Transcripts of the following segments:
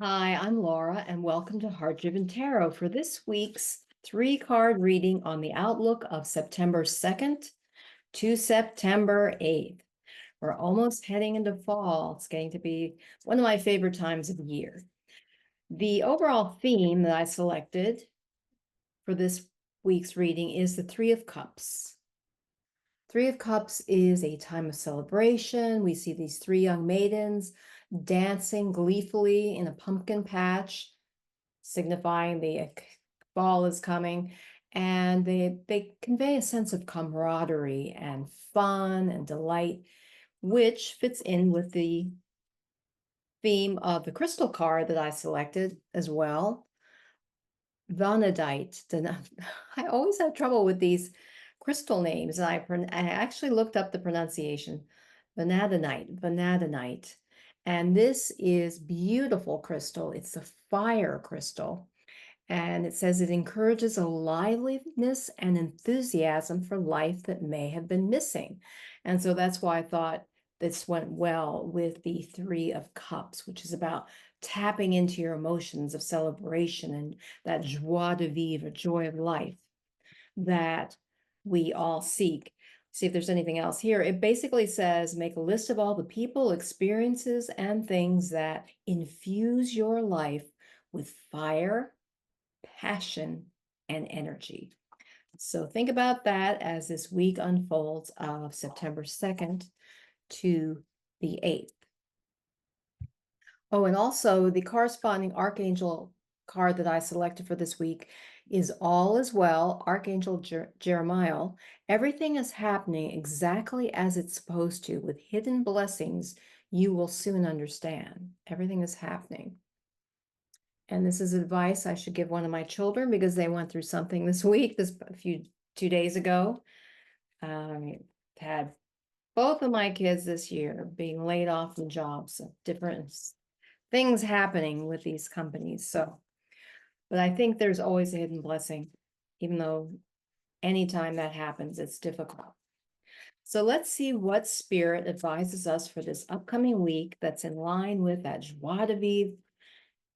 Hi, I'm Laura, and welcome to Heartdriven Tarot for this week's three-card reading on the outlook of September 2nd to September 8th. We're almost heading into fall. It's getting to be one of my favorite times of the year. The overall theme that I selected for this week's reading is the Three of Cups. Three of Cups is a time of celebration. We see these three young maidens dancing gleefully in a pumpkin patch, signifying the fall is coming. And they convey a sense of camaraderie and fun and delight, which fits in with the theme of the crystal card that I selected as well. Vanadite. I always have trouble with these crystal names. I actually looked up the pronunciation. Vanadinite. And this is beautiful crystal. It's a fire crystal. And it says it encourages a liveliness and enthusiasm for life that may have been missing. And so that's why I thought this went well with the Three of Cups, which is about tapping into your emotions of celebration and that joie de vivre, joy of life that we all seek. See if there's anything else here. It basically says, make a list of all the people, experiences, and things that infuse your life with fire, passion, and energy. So think about that as this week unfolds of September 2nd to the 8th. Oh, and also the corresponding Archangel card that I selected for this week is All is Well, Archangel Jeremiel. Everything is happening exactly as it's supposed to, with hidden blessings you will soon understand. Everything is happening. And this is advice I should give one of my children because they went through something this week, 2 days ago. Had both of my kids this year being laid off from jobs, different things happening with these companies. So, but I think there's always a hidden blessing, even though anytime that happens, it's difficult. So let's see what spirit advises us for this upcoming week that's in line with that joie de vivre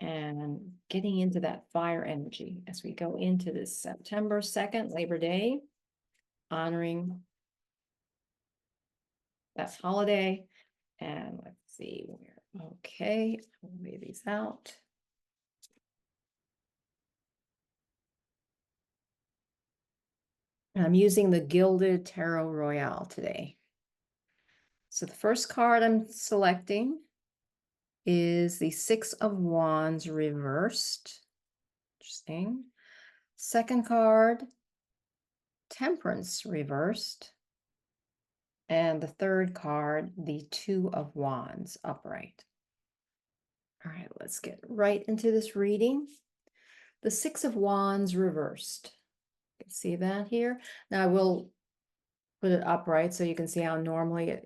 and getting into that fire energy as we go into this September 2nd, Labor Day, honoring that holiday. And let's see where, okay, I'll lay these out. And I'm using the Gilded Tarot Royale today. So the first card I'm selecting is the Six of Wands reversed. Interesting. Second card, Temperance reversed. And the third card, the Two of Wands upright. All right, let's get right into this reading. The Six of Wands reversed. You can see that here. Now I will put it upright so you can see how normally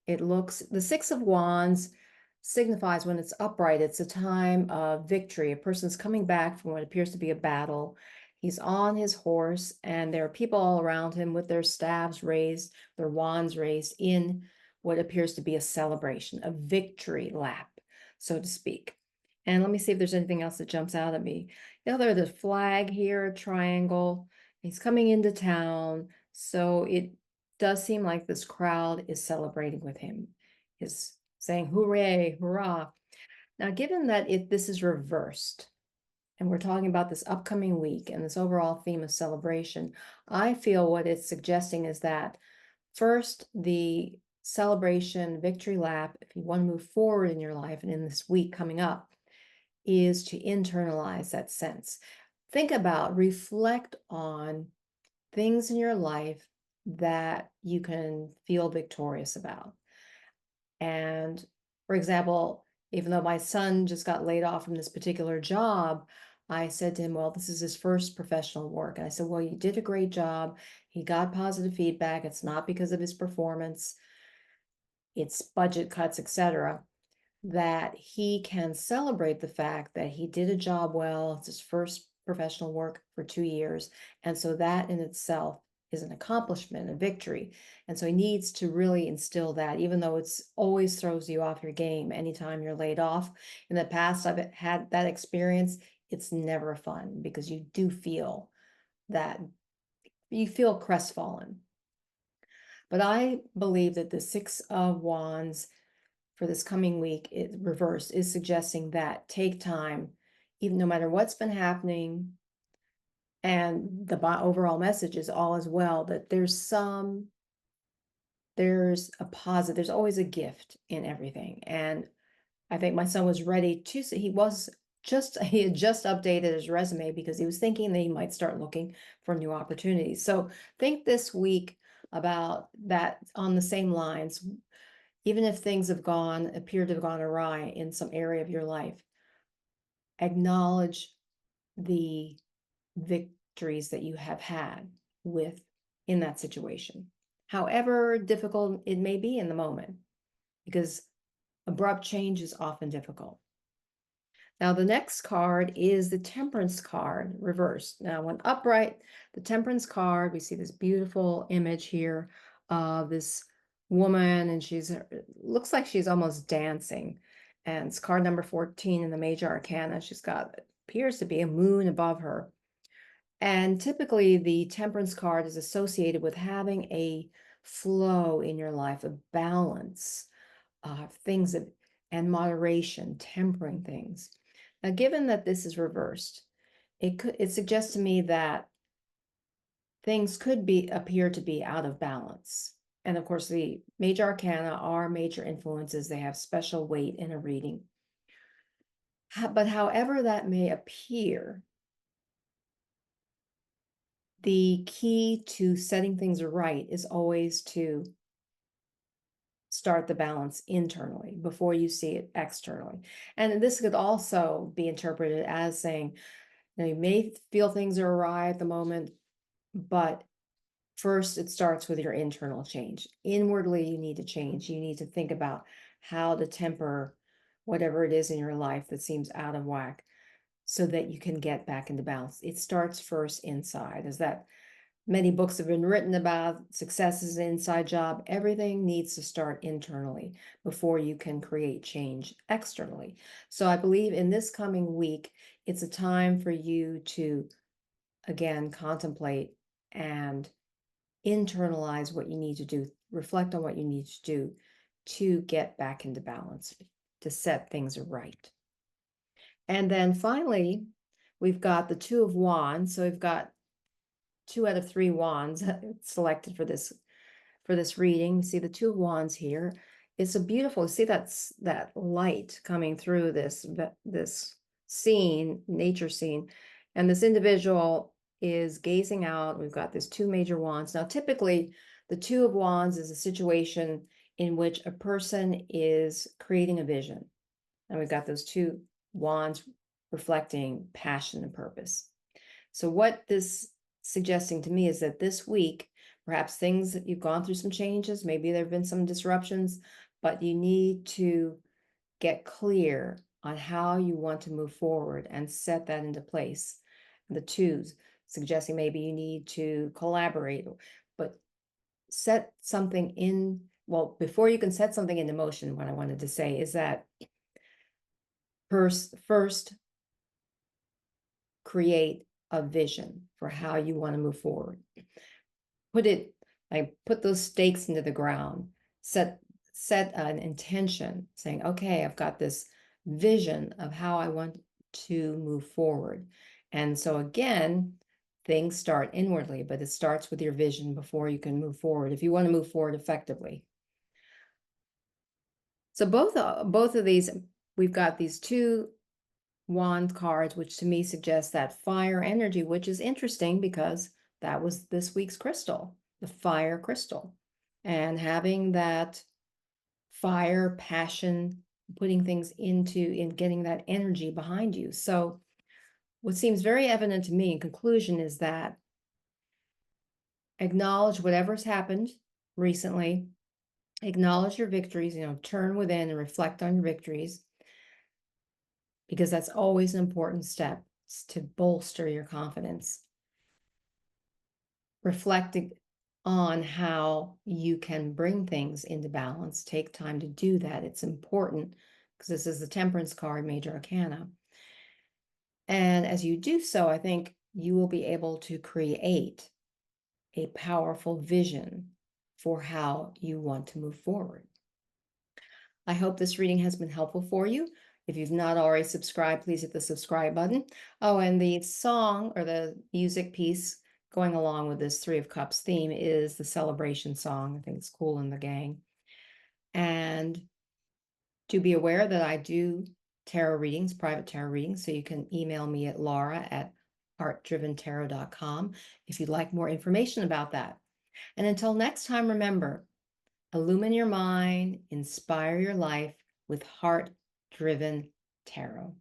it looks. The Six of Wands signifies when it's upright, it's a time of victory. A person's coming back from what appears to be a battle. He's on his horse, and there are people all around him with their staves raised, their wands raised in what appears to be a celebration, a victory lap, so to speak. And let me see if there's anything else that jumps out at me. There's the flag here, triangle. He's coming into town, so it does seem like this crowd is celebrating with him, is saying hooray, hurrah. Now, given that this is reversed, and we're talking about this upcoming week and this overall theme of celebration, I feel what it's suggesting is that first, the celebration victory lap, if you want to move forward in your life and in this week coming up, is to internalize that sense. Think about, reflect on things in your life that you can feel victorious about. And for example, even though my son just got laid off from this particular job, I said to him, well, this is his first professional work. And I said, well, you did a great job. He got positive feedback. It's not because of his performance. It's budget cuts, etc. That he can celebrate the fact that he did a job well. It's his first professional work for 2 years. And so that in itself is an accomplishment, a victory. And so he needs to really instill that, even though it's always throws you off your game anytime you're laid off. In the past, I've had that experience. It's never fun because you do feel that you feel crestfallen. But I believe that the Six of Wands for this coming week, it reversed, is suggesting that take time, even no matter what's been happening, and the overall message is all as well, that there's a positive, there's always a gift in everything. And I think my son was ready to see, he had just updated his resume because he was thinking that he might start looking for new opportunities. So think this week about that on the same lines. Even if things appear to have gone awry in some area of your life, acknowledge the victories that you have had in that situation, however difficult it may be in the moment, because abrupt change is often difficult. Now, the next card is the Temperance card reversed. Now, when upright, the Temperance card, we see this beautiful image here of this woman, and looks like she's almost dancing. And it's card number 14 in the Major Arcana. Appears to be a moon above her. And typically, the Temperance card is associated with having a flow in your life, a balance of things and moderation, tempering things. Now, given that this is reversed, it suggests to me that things could appear to be out of balance. And of course, the Major Arcana are major influences. They have special weight in a reading. But however that may appear, the key to setting things right is always to start the balance internally before you see it externally. And this could also be interpreted as saying, you may feel things are awry at the moment, but first it starts with your internal change. Inwardly, you need to change. You need to think about how to temper whatever it is in your life that seems out of whack so that you can get back into balance. It starts first inside. Many books have been written about success is an inside job. Everything needs to start internally before you can create change externally. So I believe in this coming week, it's a time for you to, again, contemplate and internalize what you need to do, reflect on what you need to do to get back into balance, to set things right. And then finally, we've got the Two of Wands. So we've got 2 out of 3 wands selected for this reading. See the Two of Wands here. It's a beautiful, see that light coming through this scene, nature scene. And this individual is gazing out. We've got these 2 major wands. Now, typically, the Two of Wands is a situation in which a person is creating a vision. And we've got those 2 wands reflecting passion and purpose. So what this suggesting to me is that this week, perhaps you've gone through some changes, maybe there have been some disruptions, but you need to get clear on how you want to move forward and set that into place. The twos suggesting maybe you need to collaborate, but set something in. Well, before you can set something into motion, what I wanted to say is that first create a vision for how you want to move forward. Put those stakes into the ground, set an intention saying, okay, I've got this vision of how I want to move forward. And so again, things start inwardly, but it starts with your vision before you can move forward, if you want to move forward effectively. So both of these, we've got these 2 wand cards, which to me suggests that fire energy, which is interesting because that was this week's crystal, the fire crystal, and having that fire, passion, putting things in getting that energy behind you. So what seems very evident to me in conclusion is that acknowledge whatever's happened recently, acknowledge your victories, turn within and reflect on your victories, because that's always an important step to bolster your confidence. Reflect on how you can bring things into balance. Take time to do that. It's important because this is the Temperance card, Major Arcana. And as you do so, I think you will be able to create a powerful vision for how you want to move forward. I hope this reading has been helpful for you. If you've not already subscribed, please hit the subscribe button. Oh, and the song or the music piece going along with this Three of Cups theme is the celebration song. I think it's Kool and the Gang. And to be aware that I do tarot readings, private tarot readings, so you can email me at laura@heartdriventarot.com if you'd like more information about that. And until next time, remember, illumine your mind, inspire your life with Heart-Driven Tarot.